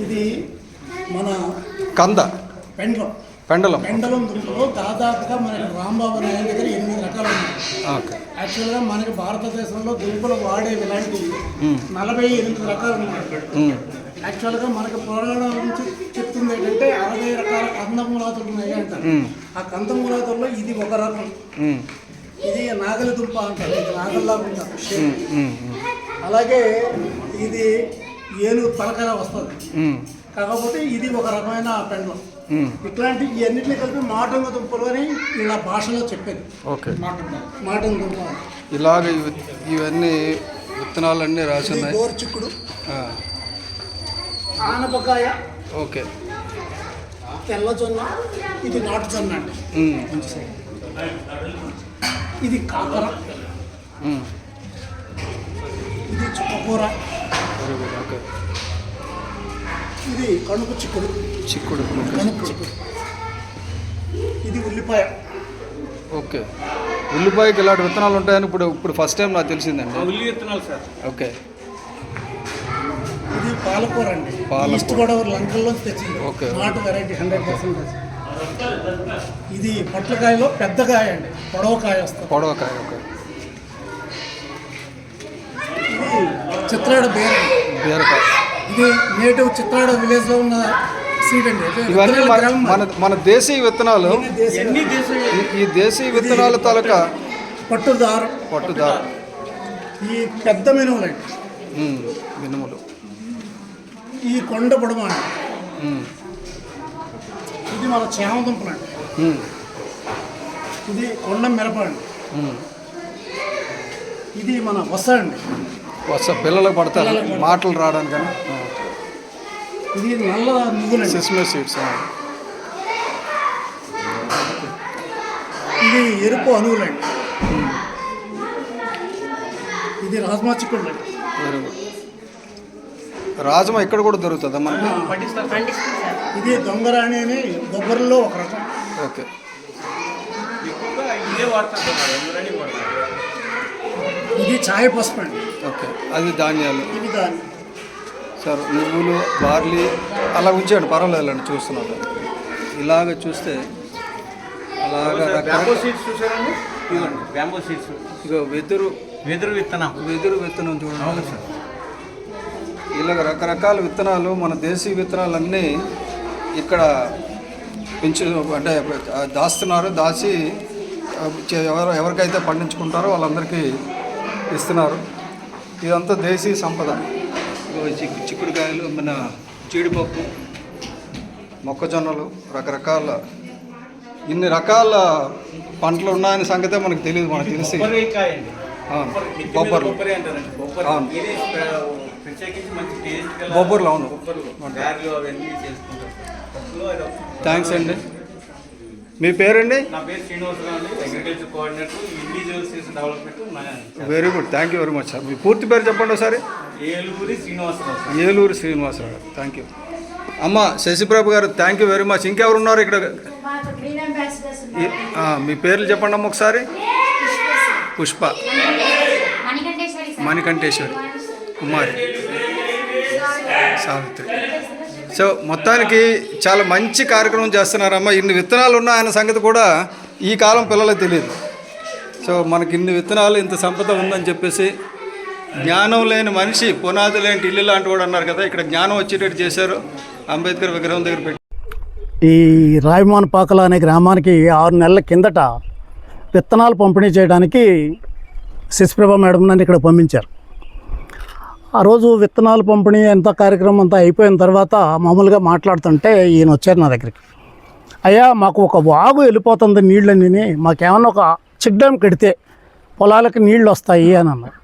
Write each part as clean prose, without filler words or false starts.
ఇది మన కంద పెండలం దుంపలో దాదాపుగా మనకి రాంబాబు నాయుడు దగ్గర 8 రకాలు ఉన్నాయి. యాక్చువల్గా మనకి భారతదేశంలో దుంపలు వాడేవి ఇలాంటి 48 రకాలు ఉన్నాయి. యాక్చువల్గా మనకి పురాణాల నుంచి చెప్తుంది ఏంటంటే 60 రకాల కందమూలాతులు ఉన్నాయి అంటారు. ఆ కందమూలాతుల్లో ఇది ఒక రకం. ఇది నాగలి దుంప అంటారు, ఇది నాగల్లాగా ఉంటారు. అలాగే ఇది ఏనుగు తలకాయ వస్తుంది, కాకపోతే ఇది ఒక రకమైన పెండలం. ఇట్లాంటి ఇవన్నిటిని కలిపి మాటంగ దుంపలు అని ఇలా భాషలో చెప్పేది. మాటంగ దుంప ఇలాగ ఇవన్నీ విత్తనాలన్నీ రాసి ఉన్నాయి. గోరుచిక్కుడు, ఆనపకాయ, ఓకే, తెల్ల జొన్న, ఇది నాటు జొన్న అండి. ఇది కాకర, ఇది చుక్కకూర, ఇది కణుపు చిక్కుడు, కణుపు చిక్కుడు, ఇది ఉల్లిపాయ. ఓకే, ఉల్లిపాయకి ఇలాంటి విత్తనాలు ఉంటాయని ఇప్పుడు ఫస్ట్ టైం నాకు తెలిసిందండి. ఉల్లి విత్తనాలు సార్. ఓకే, ఇది పాలకూర అండి, ఈస్ట్ గోదావరి లంకల్లో తెచ్చింది. ఓకే, నాటు వెరైటీ 100%. ఇది పొట్లకాయలో పెద్దకాయ అండి, పొడవకాయ వస్తుంది. పొడవకాయ, ఓకే. ఇది చిత్రాడ బీరకాయ, ఇది నేటివ్ చిత్రాడ విలేజ్ లో ఉన్న సీడ్ అండి. ఇవన్నీ మన దేశీయ విత్తనాలు. ఈ దేశీయ విత్తనాల తాలూకా పట్టుదారు, ఈ పెద్ద మినుములండి, మినుములు, ఈ కొండ పొడమ అండి, ఇది మన చేమదుంపలు అండి, ఇది కొండ మిరప అండి, ఇది మన వస అండి, పిల్లలకు పడతారు మాటలు రావడానికి. ఇది నల్ల నువ్వులు, సెస్మే సీడ్స్. ఇది ఎరుపు అనువులండి, ఇది రాజ్మా చిక్కుడు అండి. రాజ్మా ఇక్కడ కూడా దొరుకుతుందా మనకి? ఇది దొంగరాణి అని బొబ్బరిలో ఒక రకం. ఓకే, ఇది ఛాయ్ పసుపు అండి. ఓకే, అది ధాన్యాలు. ఇది ధాన్యం సార్, నువ్వులు, బార్లీ అలా ఉంచాడు, పర్వాలేదండి. చూస్తున్నాను ఇలాగ చూస్తే అలాగా బ్యాంబో సీడ్స్ చూసారండి. బ్యాంబో సీడ్స్, ఇక వెదురు విత్తనం చూడండి. అవును సార్, ఇలాగ రకరకాల విత్తనాలు, మన దేశీయ విత్తనాలన్నీ ఇక్కడ అంటే దాస్తున్నారు. దాచి ఎవరికైతే పండించుకుంటారో వాళ్ళందరికీ ఇస్తున్నారు. ఇదంతా దేశీయ సంపద. చిక్కుడుకాయలు, మన జీడిపప్పు, మొక్కజొన్నలు, రకరకాల ఇన్ని రకాల పంటలు ఉన్నాయని సంగతే మనకు తెలియదు. మనకు తెలిసి బొబ్బర్లు, బొబ్బర్లు, అవును. థ్యాంక్స్ అండి. మీ పేరండి? నా పేరు Srinivasarao, agriculture coordinator, individual seeds development. Very good, thank you very much sir. మీ పూర్తి పేరు చెప్పండి ఒకసారి. ఏలూరు శ్రీనివాసరావు గారు. Thank you. అమ్మ శశిప్రభ గారు, థ్యాంక్ యూ వెరీ మచ్. ఇంకెవరు ఉన్నారు ఇక్కడ? మీ పేర్లు చెప్పండి అమ్మ ఒకసారి. పుష్ప, మణికంఠేశ్వరి, కుమారి, సావిత్రి. సో మొత్తానికి చాలా మంచి కార్యక్రమం చేస్తున్నారమ్మా. ఇన్ని విత్తనాలు ఉన్నాయన్న సంగతి కూడా ఈ కాలం పిల్లలకు తెలియదు. సో మనకి ఇన్ని విత్తనాలు, ఇంత సంపద ఉందని చెప్పేసి, జ్ఞానం లేని మనిషి పునాది లేని ఇల్లు లాంటి వాడు అన్నారు కదా, ఇక్కడ జ్ఞానం వచ్చేటట్టు చేశారు. అంబేద్కర్ విగ్రహం దగ్గర పెట్టి ఈ రాయమానపాకల అనే గ్రామానికి 6 నెలల కిందట విత్తనాలు పంపిణీ చేయడానికి శశిప్రభ మేడం నన్ను ఇక్కడ పంపించారు. ఆ రోజు విత్తనాలు పంపిణీ అంత కార్యక్రమం అంతా అయిపోయిన తర్వాత మామూలుగా మాట్లాడుతుంటే ఈయన వచ్చారు నా దగ్గరికి. అయ్యా, మాకు ఒక వాగు వెళ్ళిపోతుంది నీళ్ళని, మాకేమన్నా ఒక చెక్ డ్యామ్ కడితే పొలాలకి నీళ్ళు వస్తాయి అని అన్నారు.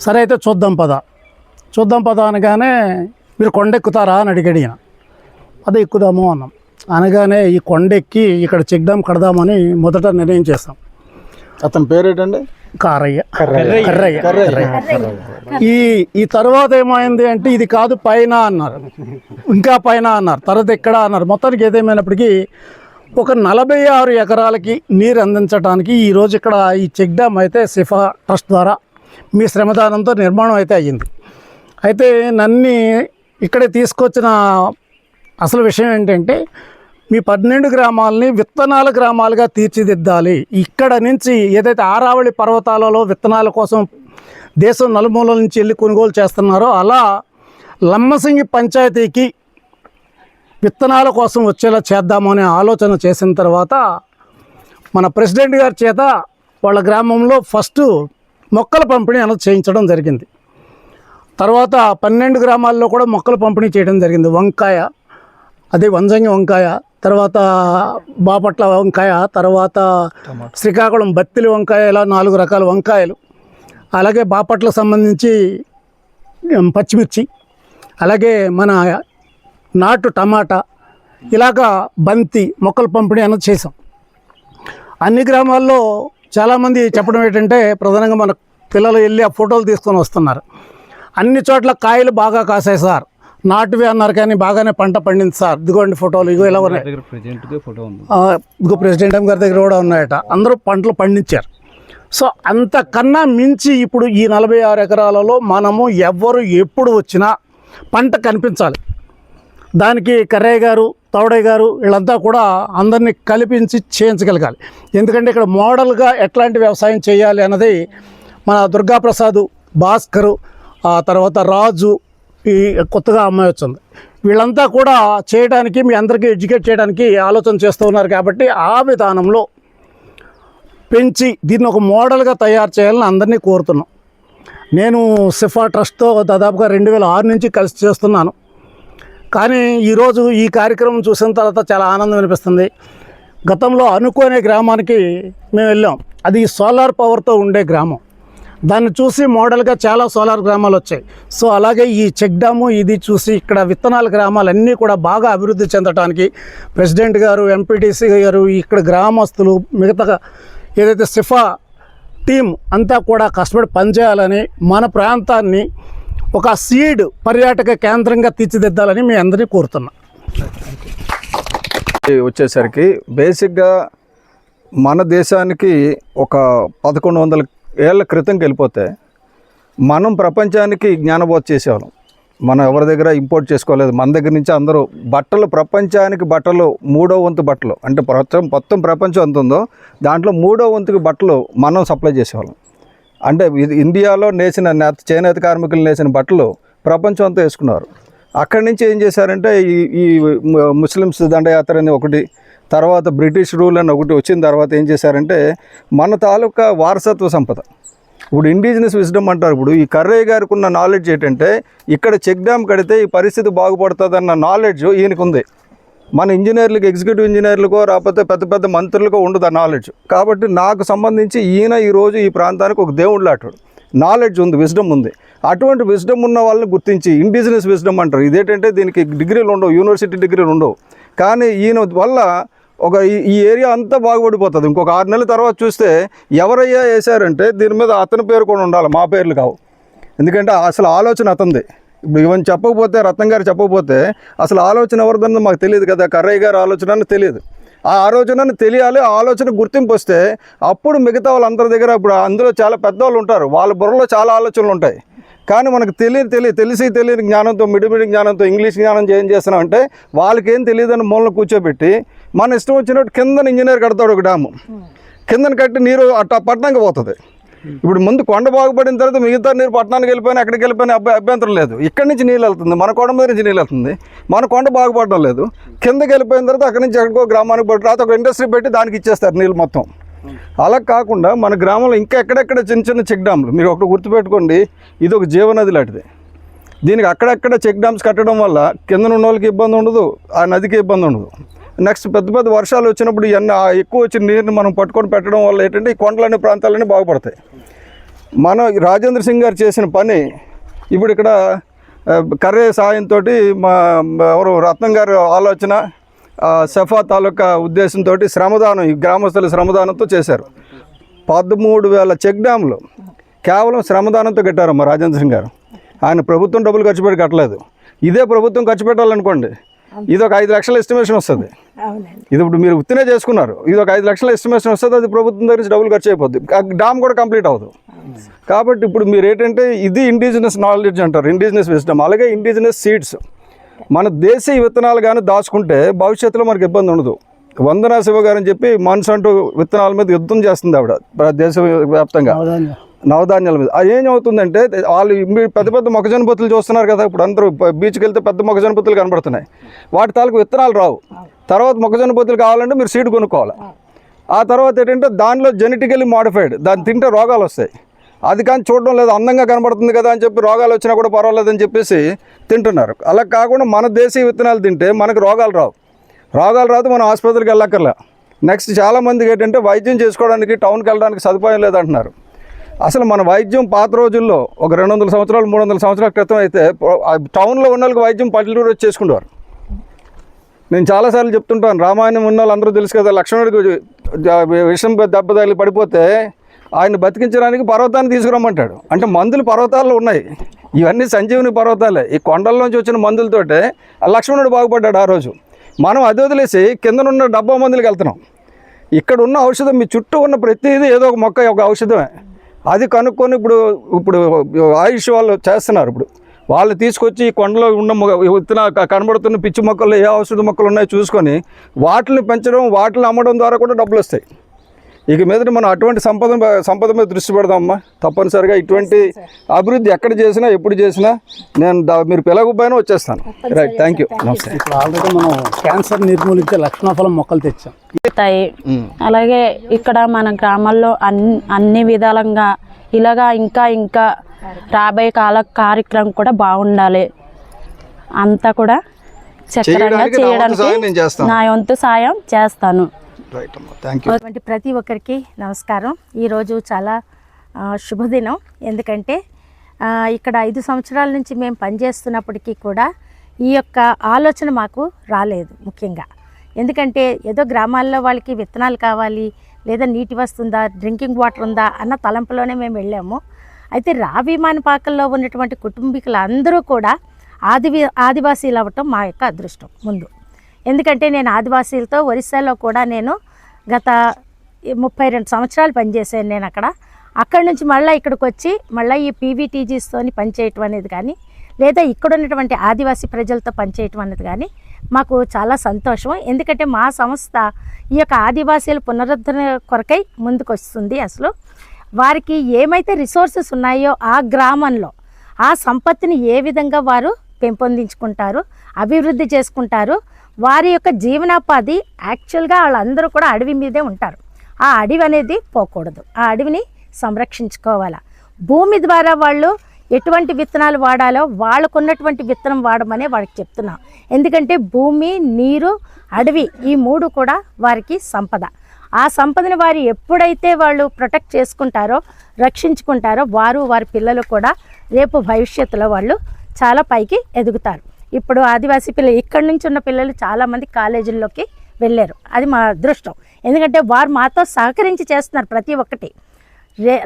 సరే అయితే చూద్దాం పద అనగానే మీరు కొండెక్కుతారా అని అడిగాడు ఈయన. అదే ఎక్కుదాము అన్నాం. అనగానే ఈ కొండెక్కి ఇక్కడ చెక్ డ్యామ్ కడదామని మొదట నిర్ణయం చేస్తాం. అతని పేరేటండి? కర్రయ్య. ఈ తర్వాత ఏమైంది అంటే ఇది కాదు పైన అన్నారు, ఇంకా పైన అన్నారు, తర్వాత ఎక్కడ అన్నారు. మొత్తానికి ఏదేమైనప్పటికీ ఒక 46 ఎకరాలకి నీరు అందించడానికి ఈరోజు ఇక్కడ ఈ చెక్ డ్యామ్ అయితే సిఫా ట్రస్ట్ ద్వారా మీ శ్రమదానంతో నిర్మాణం అయితే అయ్యింది. అయితే నన్ను ఇక్కడే తీసుకొచ్చిన అసలు విషయం ఏంటంటే మీ 12 గ్రామాలని విత్తనాల గ్రామాలుగా తీర్చిదిద్దాలి. ఇక్కడ నుంచి ఏదైతే ఆరావళి పర్వతాలలో విత్తనాల కోసం దేశం నలుమూలల నుంచి వెళ్ళి కొనుగోలు చేస్తున్నారో అలా లంబసింగి పంచాయతీకి విత్తనాల కోసం వచ్చేలా చేద్దామనే ఆలోచన చేసిన తర్వాత మన ప్రెసిడెంట్ గారి చేత వాళ్ళ గ్రామంలో ఫస్ట్ మొక్కల పంపిణీ అనేది చేయించడం జరిగింది. తర్వాత 12 గ్రామాల్లో కూడా మొక్కల పంపిణీ చేయడం జరిగింది. వంకాయ, అదే వంజంగి వంకాయ, తర్వాత బాపట్ల వంకాయ, తర్వాత శ్రీకాకుళం బత్తిలి వంకాయ, ఇలా 4 రకాల వంకాయలు, అలాగే బాపట్లకు సంబంధించి పచ్చిమిర్చి, అలాగే మన నాటు టమాటా, ఇలాగా బంతి మొక్కల పంపిణీ అనేది చేసాం. అన్ని గ్రామాల్లో చాలామంది చెప్పడం ఏంటంటే ప్రధానంగా మన పిల్లలు వెళ్ళి ఆ ఫోటోలు తీసుకొని వస్తున్నారు. అన్ని చోట్ల కాయలు బాగా కాసాయి సార్, నాటువి అన్నారు కానీ బాగానే పంట పండింది సార్, ఇదిగోండి ఫోటోలు, ఇగో ఇలా ఉన్నాయి, ఇదిగో ప్రెసిడెంట్ గారి దగ్గర కూడా ఉన్నాయట. అందరూ పంటలు పండించారు. సో అంతకన్నా మించి ఇప్పుడు ఈ 46 ఎకరాలలో మనము ఎవరు ఎప్పుడు వచ్చినా పంట కనిపించాలి. దానికి కర్రయ్య గారు, తౌడయ్య గారు వీళ్ళంతా కూడా అందరినీ కల్పించి చేయించగలగాలి. ఎందుకంటే ఇక్కడ మోడల్గా ఎట్లాంటి వ్యవసాయం చేయాలి అన్నది మన దుర్గాప్రసాద్, భాస్కరు, తర్వాత రాజు, ఈ కొత్తగా అమ్మాయి వచ్చింది, వీళ్ళంతా కూడా చేయడానికి మీ అందరికీ ఎడ్యుకేట్ చేయడానికి ఆలోచన చేస్తూ ఉన్నారు. కాబట్టి ఆ విధానంలో పెంచి దీన్ని ఒక మోడల్గా తయారు చేయాలని అందరినీ కోరుతున్నాం. నేను సిఫా ట్రస్ట్తో దాదాపుగా 2006 నుంచి కలిసి చేస్తున్నాను. కానీ ఈరోజు ఈ కార్యక్రమం చూసిన తర్వాత చాలా ఆనందం అనిపిస్తుంది. గతంలో అనుకోనే గ్రామానికి మేము వెళ్ళాం. అది సోలార్ పవర్తో ఉండే గ్రామం. దాన్ని చూసి మోడల్గా చాలా సోలార్ గ్రామాలు వచ్చాయి. సో అలాగే ఈ చెక్ డ్యాము ఇది చూసి ఇక్కడ విత్తనాల గ్రామాలన్నీ కూడా బాగా అభివృద్ధి చెందడానికి ప్రెసిడెంట్ గారు, ఎంపీటీసీ గారు, ఇక్కడ గ్రామస్తులు, మిగతా ఏదైతే సిఫా టీం అంతా కూడా కష్టపడి పనిచేయాలని, మన ప్రాంతాన్ని ఒక సీడ్ పర్యాటక కేంద్రంగా తీర్చిదిద్దాలని మీ అందరినీ కోరుతున్నా. వచ్చేసరికి బేసిక్గా మన దేశానికి ఒక 1100 ఏళ్ల క్రితంకి వెళ్ళిపోతే మనం ప్రపంచానికి జ్ఞానబోధ చేసేవాళ్ళం. మనం ఎవరి దగ్గర ఇంపోర్ట్ చేసుకోలేదు. మన దగ్గర నుంచి అందరూ బట్టలు, ప్రపంచానికి బట్టలు 3వ వంతు బట్టలు, అంటే మొత్తం ప్రపంచం ఎంత ఉందో దాంట్లో 3వ వంతుకి బట్టలు మనం సప్లై చేసేవాళ్ళం. అంటే ఇండియాలో నేసిన చేనేత కార్మికులు నేసిన బట్టలు ప్రపంచం అంతా వేసుకున్నారు. అక్కడి నుంచి ఏం చేశారంటే ఈ ముస్లిమ్స్ దండయాత్ర అని ఒకటి, తర్వాత బ్రిటిష్ రూల్ అని ఒకటి వచ్చిన తర్వాత ఏం చేశారంటే మన తాలూకా వారసత్వ సంపద, ఇప్పుడు ఇండిజినస్ విజ్డమ్ అంటారు. ఇప్పుడు ఈ కర్రయ్య గారికి ఉన్న నాలెడ్జ్ ఏంటంటే ఇక్కడ చెక్ డ్యామ్ కడితే ఈ పరిస్థితి బాగుపడుతుంది అన్న నాలెడ్జ్ ఈయనకు ఉంది. మన ఇంజనీర్లకు, ఎగ్జిక్యూటివ్ ఇంజనీర్లకో రాకపోతే పెద్ద పెద్ద మంత్రులకో ఉండదు ఆ నాలెడ్జ్. కాబట్టి నాకు సంబంధించి ఈయన ఈరోజు ఈ ప్రాంతానికి ఒక దేవుడు లాంటాడు. నాలెడ్జ్ ఉంది, విజ్డమ్ ఉంది. అటువంటి విజ్డమ్ ఉన్న వాళ్ళని గుర్తించి ఇండిజినస్ విజ్డమ్ అంటారు. ఇదేంటంటే దీనికి డిగ్రీలు ఉండవు, యూనివర్సిటీ డిగ్రీలు ఉండవు. కానీ ఈయన వల్ల ఒక ఈ ఏరియా అంతా బాగుపడిపోతుంది. ఇంకొక 6 నెలల తర్వాత చూస్తే ఎవరయ్యా వేశారంటే దీని మీద అతని పేరు కూడా ఉండాలి, మా పేర్లు కావు. ఎందుకంటే అసలు ఆలోచన అతంది. ఇప్పుడు ఇవన్నీ చెప్పకపోతే, రత్నం గారు చెప్పకపోతే అసలు ఆలోచన ఎవరిదన్నది మాకు తెలియదు కదా. కర్రయ్య గారి ఆలోచన అని తెలియదు. ఆ ఆలోచనను తెలియాలి, ఆ ఆలోచన గుర్తింపు వస్తే అప్పుడు మిగతా వాళ్ళందరి దగ్గర ఇప్పుడు అందులో చాలా పెద్దవాళ్ళు ఉంటారు, వాళ్ళ బుర్రలో చాలా ఆలోచనలు ఉంటాయి. కానీ మనకు తెలియని జ్ఞానంతో మిడిమిడి జ్ఞానంతో ఇంగ్లీష్ జ్ఞానం ఏం చేస్తున్నామంటే వాళ్ళకేం తెలియదని మూలను కూర్చోబెట్టి మన ఇష్టం వచ్చినట్టు కిందన ఇంజనీర్ కడతాడు ఒక డ్యాము, కిందన కట్టి నీరు అట్లా పట్టణంగా పోతుంది. ఇప్పుడు ముందు కొండ బాగుపడిన తర్వాత మిగతా నీరు పట్టణానికి వెళ్ళిపోయినా ఎక్కడికి వెళ్ళిపోయినా అభ్యంతరం లేదు. ఇక్కడి నుంచి నీళ్ళు వెళ్తుంది, మన కొండ మీద నుంచి నీళ్ళు వెళ్తుంది, మన కొండ బాగుపడడం లేదు. కిందకి వెళ్ళిపోయిన తర్వాత అక్కడి నుంచి ఎక్కడికో గ్రామానికి పడి తర్వాత ఒక ఇండస్ట్రీ పెట్టి దానికి ఇచ్చేస్తారు నీళ్ళు మొత్తం. అలా కాకుండా మన గ్రామంలో ఇంకా ఎక్కడెక్కడ చిన్న చిన్న చెక్ డ్యామ్లు, మీరు ఒకటి గుర్తుపెట్టుకోండి, ఇది ఒక జీవనది లాంటిది. దీనికి అక్కడెక్కడ చెక్ డ్యామ్స్ కట్టడం వల్ల కింద ఉన్న వాళ్ళకి ఇబ్బంది ఉండదు, ఆ నదికి ఇబ్బంది ఉండదు. నెక్స్ట్ పెద్ద పెద్ద వర్షాలు వచ్చినప్పుడు ఎక్కువ వచ్చిన నీరుని మనం పట్టుకొని పెట్టడం వల్ల ఏంటంటే ఈ కొండలనే ప్రాంతాలన్నీ బాగుపడతాయి. మనం రాజేంద్ర సింగ్ గారు చేసిన పని ఇప్పుడు ఇక్కడ కర్రే సాయంతో మా ఎవరు రత్నం గారు ఆలోచన, సఫా తాలూకా ఉద్దేశంతో శ్రమదానం, ఈ గ్రామస్తుల శ్రమదానంతో చేశారు. 13,000 చెక్ డ్యాములు కేవలం శ్రమదానంతో కట్టారు మా రాజేంద్ర సింగ్ గారు. ఆయన ప్రభుత్వం డబ్బులు ఖర్చు పెట్టి కట్టలేదు. ఇదే ప్రభుత్వం ఖర్చు పెట్టాలనుకోండి, ఇది ఒక 5 లక్షల ఎస్టిమేషన్ వస్తుంది. ఇది ఇప్పుడు మీరు ఉత్తినే చేసుకున్నారు, ఇది ఒక 5 లక్షల ఎస్టిమేషన్ వస్తుంది, అది ప్రభుత్వం దగ్గర నుంచి డబ్బులు ఖర్చు అయిపోద్ది, డ్యామ్ కూడా కంప్లీట్ అవ్వదు. కాబట్టి ఇప్పుడు మీరు ఏంటంటే ఇది ఇండిజినస్ నాలెడ్జ్ అంటారు, ఇండిజినస్ విజ్డమ్. అలాగే ఇండిజినస్ సీడ్స్, మన దేశీయ విత్తనాలు కానీ దాచుకుంటే భవిష్యత్తులో మనకు ఇబ్బంది ఉండదు. వందనా శివ గారు అని చెప్పి మాన్సంటు విత్తనాల మీద యుద్ధం చేస్తుంది ఆవిడ దేశవ్యాప్తంగా, నవధాన్యాల మీద. అది ఏం అవుతుందంటే వాళ్ళు పెద్ద పెద్ద మొక్కజొన్న పొత్తులు చూస్తున్నారు కదా, ఇప్పుడు అందరూ బీచ్కి వెళ్తే పెద్ద మొక్కజొన్న పొత్తులు కనబడుతున్నాయి, వాటి తాలూకు విత్తనాలు రావు. తర్వాత మొక్కజొన్న పొత్తులు కావాలంటే మీరు సీడ్ కొనుక్కోవాలి. ఆ తర్వాత ఏంటంటే దానిలో జెనెటికల్లీ మోడిఫైడ్, దాన్ని తింటే రోగాలు వస్తాయి. అది కానీ చూడడం లేదు, అందంగా కనబడుతుంది కదా అని చెప్పి రోగాలు వచ్చినా కూడా పర్వాలేదని చెప్పేసి తింటున్నారు. అలా కాకుండా మన దేశీయ విత్తనాలు తింటే మనకు రోగాలు రావు మనం ఆసుపత్రికి వెళ్ళక్కర్లే. నెక్స్ట్ చాలామందికి ఏంటంటే వైద్యం చేసుకోవడానికి టౌన్కి వెళ్ళడానికి సదుపాయం లేదంటున్నారు. అసలు మన వైద్యం పాత రోజుల్లో ఒక 200 సంవత్సరాలు 300 సంవత్సరాల క్రితం అయితే టౌన్లో ఉన్న వాళ్ళకి వైద్యం పల్లెటూరు వచ్చి చేసుకునేవారు. నేను చాలాసార్లు చెప్తుంటాను, రామాయణం ఉన్న వాళ్ళు అందరూ తెలుసు కదా, లక్ష్మణుడికి విషం దెబ్బ తగిలి పడిపోతే ఆయన బతికించడానికి పర్వతాన్ని తీసుకురమ్మంటాడు. అంటే మందులు పర్వతాల్లో ఉన్నాయి, ఇవన్నీ సంజీవుని పర్వతాలే. ఈ కొండల్లోంచి వచ్చిన మందులతోటే లక్ష్మణుడు బాగుపడ్డాడు ఆ రోజు. మనం అది వదిలేసి కిందనున్న డబ్బా మందులకు వెళ్తున్నాం. ఇక్కడ ఉన్న ఔషధం మీ చుట్టూ ఉన్న ప్రతిదీ ఏదో ఒక మొక్క ఒక ఔషధమే. అది కనుక్కొని ఇప్పుడు ఆయుష్ వాళ్ళు చేస్తున్నారు. ఇప్పుడు వాళ్ళు తీసుకొచ్చి కొండలో ఉన్న విత్తన కనబడుతున్న పిచ్చి మొక్కలు ఏ ఔషధ మొక్కలు ఉన్నాయో చూసుకొని వాటిని పెంచడం, వాటిని అమ్మడం ద్వారా కూడా డబ్బులు వస్తాయి. ఇక మీదట మనం అటువంటి సంపద మీద దృష్టి పెడదామమ్మా. తప్పనిసరిగా ఇటువంటి అభివృద్ధి ఎక్కడ చేసినా ఎప్పుడు చేసినా నేను మీరు పిలవకపోయినా వచ్చేస్తాను. రైట్, థ్యాంక్ యూ, నమస్తే. ఇప్పుడు ఆల్రెడీ మనం క్యాన్సర్ నిర్మూలించే లక్షణఫలం మొక్కలు తెచ్చాం. అలాగే ఇక్కడ మన గ్రామాల్లో అన్ని విధాలంగా ఇలాగా ఇంకా రాబోయే కార్యక్రమం కూడా బాగుండాలి. అంతా కూడా చక్కగా చేయడానికి నా వంతు సాయం చేస్తాను. ప్రతి ఒక్కరికి నమస్కారం. ఈరోజు చాలా శుభదినం. ఎందుకంటే ఇక్కడ 5 సంవత్సరాల నుంచి మేము పనిచేస్తున్నప్పటికీ కూడా ఈ యొక్క ఆలోచన మాకు రాలేదు. ముఖ్యంగా ఎందుకంటే ఏదో గ్రామాల్లో వాళ్ళకి విత్తనాలు కావాలి, లేదా నీటి వస్తుందా, డ్రింకింగ్ వాటర్ ఉందా అన్న తలంపులోనే మేము వెళ్ళాము. అయితే రావిమానపాకల్లో ఉన్నటువంటి కుటుంబీకులు అందరూ కూడా ఆదివాసీలు అవ్వటం మా యొక్క అదృష్టం ముందు. ఎందుకంటే నేను ఆదివాసీలతో ఒరిస్సాలో కూడా నేను గత 32 సంవత్సరాలు పనిచేశాను. నేను అక్కడి నుంచి మళ్ళీ ఇక్కడికి వచ్చి మళ్ళీ ఈ పీవీటీజీస్తోని పనిచేయటం అనేది కానీ, లేదా ఇక్కడ ఉన్నటువంటి ఆదివాసీ ప్రజలతో పనిచేయటం అనేది కానీ మాకు చాలా సంతోషం. ఎందుకంటే మా సంస్థ ఈ యొక్క ఆదివాసీల పునరుద్ధరణ కొరకై ముందుకు వస్తుంది. అసలు వారికి ఏమైతే రిసోర్సెస్ ఉన్నాయో ఆ గ్రామంలో ఆ సంపత్తిని ఏ విధంగా వారు పెంపొందించుకుంటారు, అభివృద్ధి చేసుకుంటారు. వారి యొక్క జీవనోపాధి యాక్చువల్గా వాళ్ళందరూ కూడా అడవి మీదే ఉంటారు. ఆ అడవి అనేది పోకూడదు, ఆ అడవిని సంరక్షించుకోవాలి. భూమి ద్వారా వాళ్ళు ఎటువంటి విత్తనాలు వాడాలో వాళ్ళకున్నటువంటి విత్తనం వాడమనే వాడికి చెప్తున్నాం. ఎందుకంటే భూమి, నీరు, అడవి ఈ 3 కూడా వారికి సంపద. ఆ సంపదని వారు ఎప్పుడైతే వాళ్ళు ప్రొటెక్ట్ చేసుకుంటారో, రక్షించుకుంటారో, వారి పిల్లలు కూడా రేపు భవిష్యత్తులో వాళ్ళు చాలా పైకి ఎదుగుతారు. ఇప్పుడు ఆదివాసీ పిల్లలు ఇక్కడి నుంచి ఉన్న పిల్లలు చాలామంది కాలేజీల్లోకి వెళ్ళారు. అది మా అదృష్టం. ఎందుకంటే వారు మాతో సహకరించి చేస్తున్నారు ప్రతి ఒక్కటి.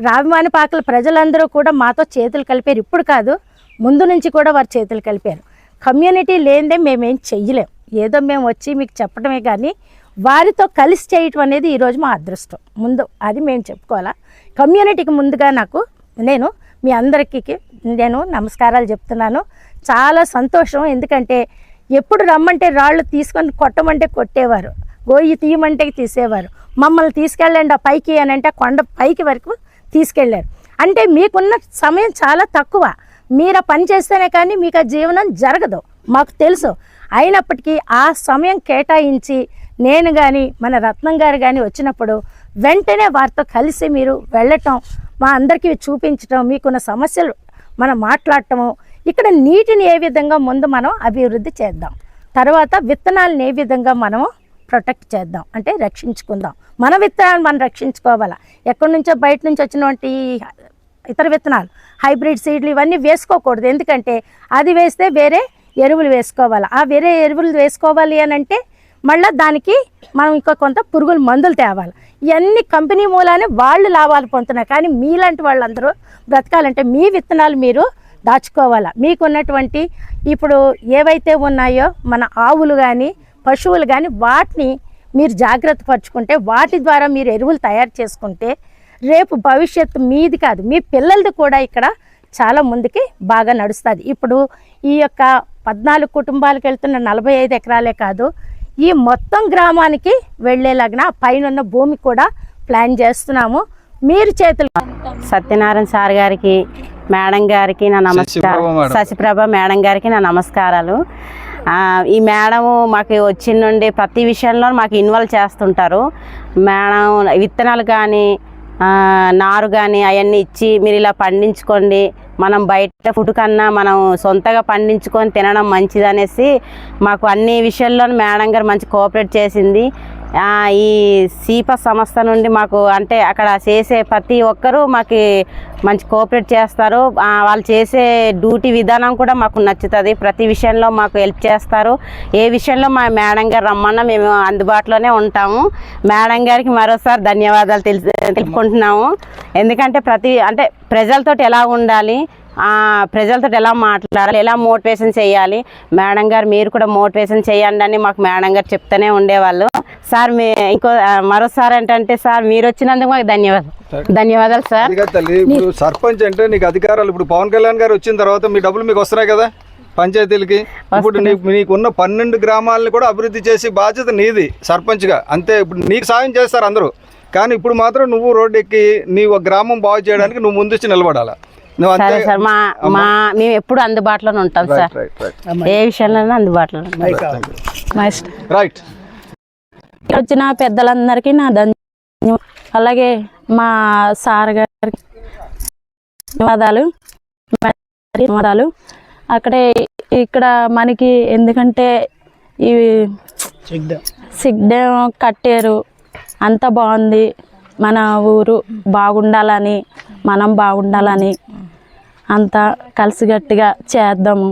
రావిమానపాకల ప్రజలందరూ కూడా మాతో చేతులు కలిపారు. ఇప్పుడు కాదు, ముందు నుంచి కూడా వారు చేతులు కలిపారు. కమ్యూనిటీ లేనిదే మేమేం చెయ్యలేం. ఏదో మేము వచ్చి మీకు చెప్పడమే కానీ వారితో కలిసి చేయటం అనేది ఈరోజు మా అదృష్టం. ముందు అది మేము చెప్పుకోవాలా. కమ్యూనిటీకి ముందుగా నేను మీ అందరికీ నేను నమస్కారాలు చెప్తున్నాను. చాలా సంతోషం. ఎందుకంటే ఎప్పుడు రమ్మంటే రాళ్ళు తీసుకొని కొట్టమంటే కొట్టేవారు, గోయి తీయమంటే తీసేవారు. మమ్మల్ని తీసుకెళ్ళండి ఆ పైకి అని అంటే కొండ పైకి వరకు తీసుకెళ్ళారు. అంటే మీకున్న సమయం చాలా తక్కువ. మీరు ఆ పని చేస్తేనే కానీ మీకు ఆ జీవనం జరగదు, మాకు తెలుసు. అయినప్పటికీ ఆ సమయం కేటాయించి నేను కానీ మన రత్నం గారు కానీ వచ్చినప్పుడు వెంటనే వారితో కలిసి మీరు వెళ్ళటం, మా అందరికీ చూపించటం, మీకున్న సమస్యలు మనం మాట్లాడటము, ఇక్కడ నీటిని ఏ విధంగా ముందు మనం అభివృద్ధి చేద్దాం, తర్వాత విత్తనాలను ఏ విధంగా మనము ప్రొటెక్ట్ చేద్దాం, అంటే రక్షించుకుందాం. మన విత్తనాలు మనం రక్షించుకోవాలా. ఎక్కడి నుంచో బయట నుంచి వచ్చినటువంటి ఇతర విత్తనాలు, హైబ్రిడ్ సీడ్లు ఇవన్నీ వేసుకోకూడదు. ఎందుకంటే అది వేస్తే వేరే ఎరువులు వేసుకోవాలి. ఆ వేరే ఎరువులు వేసుకోవాలి అని అంటే మళ్ళీ దానికి మనం ఇంకా కొంత పురుగుల మందులు తేవాలి. ఇవన్నీ కంపెనీ మూలానే వాళ్ళు లాభాలు పొందుతున్నారు. కానీ మీలాంటి వాళ్ళందరూ బ్రతకాలంటే మీ విత్తనాలు మీరు దాచుకోవాలా. మీకున్నటువంటి ఇప్పుడు ఏవైతే ఉన్నాయో మన ఆవులు కానీ పశువులు కానీ వాటిని మీరు జాగ్రత్త పరుచుకుంటే, వాటి ద్వారా మీరు ఎరువులు తయారు చేసుకుంటే రేపు భవిష్యత్తు మీది కాదు మీ పిల్లలది కూడా ఇక్కడ చాలా ముందుకి బాగా నడుస్తుంది. ఇప్పుడు ఈ యొక్క 14 కుటుంబాలకు వెళ్తున్న 45 ఎకరాలే కాదు, ఈ మొత్తం గ్రామానికి వెళ్ళేలాగిన పైన భూమి కూడా ప్లాన్ చేస్తున్నాము. మీరు చేతులు సత్యనారాయణ సార్ గారికి, మేడం గారికి నా నమస్కారం. శశిప్రభ మేడం గారికి నా నమస్కారాలు. ఈ మేడము మాకు వచ్చిన నుండి ప్రతి విషయంలో మాకు ఇన్వాల్వ్ చేస్తుంటారు. మేడం విత్తనాలు కానీ నారు కానీ అవన్నీ ఇచ్చి మీరు ఇలా పండించుకోండి, మనం బయట ఫుడ్ కన్నా మనం సొంతగా పండించుకొని తినడం మంచిది అనేసి మాకు అన్ని విషయాల్లో మేడం గారు మంచి కోఆపరేట్ చేసింది. ఈ సీపా సంస్థ నుండి మాకు అంటే అక్కడ చేసే ప్రతి ఒక్కరూ మాకు మంచి కోఆపరేట్ చేస్తారు. వాళ్ళు చేసే డ్యూటీ విధానం కూడా మాకు నచ్చుతుంది. ప్రతి విషయంలో మాకు హెల్ప్ చేస్తారు. ఏ విషయంలో మా మేడం గారు రమ్మన్నా మేము అందుబాటులోనే ఉంటాము. మేడం గారికి మరోసారి ధన్యవాదాలు తెలుపుకుంటున్నాము. ఎందుకంటే అంటే ప్రజలతోటి ఎలా ఉండాలి, ప్రజలతో ఎలా మాట్లాడాలి, ఎలా మోటివేషన్ చేయాలి, మేడం గారు మీరు కూడా మోటివేషన్ చేయండి అని మాకు మేడం గారు చెప్తూనే ఉండేవాళ్ళు. సార్ మరోసారి ఏంటంటే సార్ మీరు వచ్చినందుకు మాకు ధన్యవాదాలు సార్. తల్లి, ఇప్పుడు సర్పంచ్ అంటే నీకు అధికారాలు ఇప్పుడు పవన్ కళ్యాణ్ గారు వచ్చిన తర్వాత మీ డబ్బులు మీకు వస్తున్నాయి కదా పంచాయతీలకి. ఇప్పుడు నీకున్న 12 గ్రామాలని కూడా అభివృద్ధి చేసి బాధ్యత నీది సర్పంచ్గా. అంతే, ఇప్పుడు నీకు సాయం చేస్తారు అందరూ. కానీ ఇప్పుడు మాత్రం నువ్వు రోడ్డు ఎక్కి నీ గ్రామం బాగు చేయడానికి నువ్వు ముందుచ్చి నిలబడాలా. సరే సార్, మేము ఎప్పుడు అందుబాటులోనే ఉంటాం సార్. ఏ విషయంలో అందుబాటులో రైట్. వచ్చిన పెద్దలందరికీ నా ధన్యవాదాలు. అలాగే మా సార్ గారికి ధన్యవాదాలు. ఇక్కడ మనకి ఎందుకంటే ఈ సిగ్డే కట్టారు, అంత బాగుంది. మన ఊరు బాగుండాలని, మనం బాగుండాలని అంతా కలిసిగట్టిగా చేద్దాము.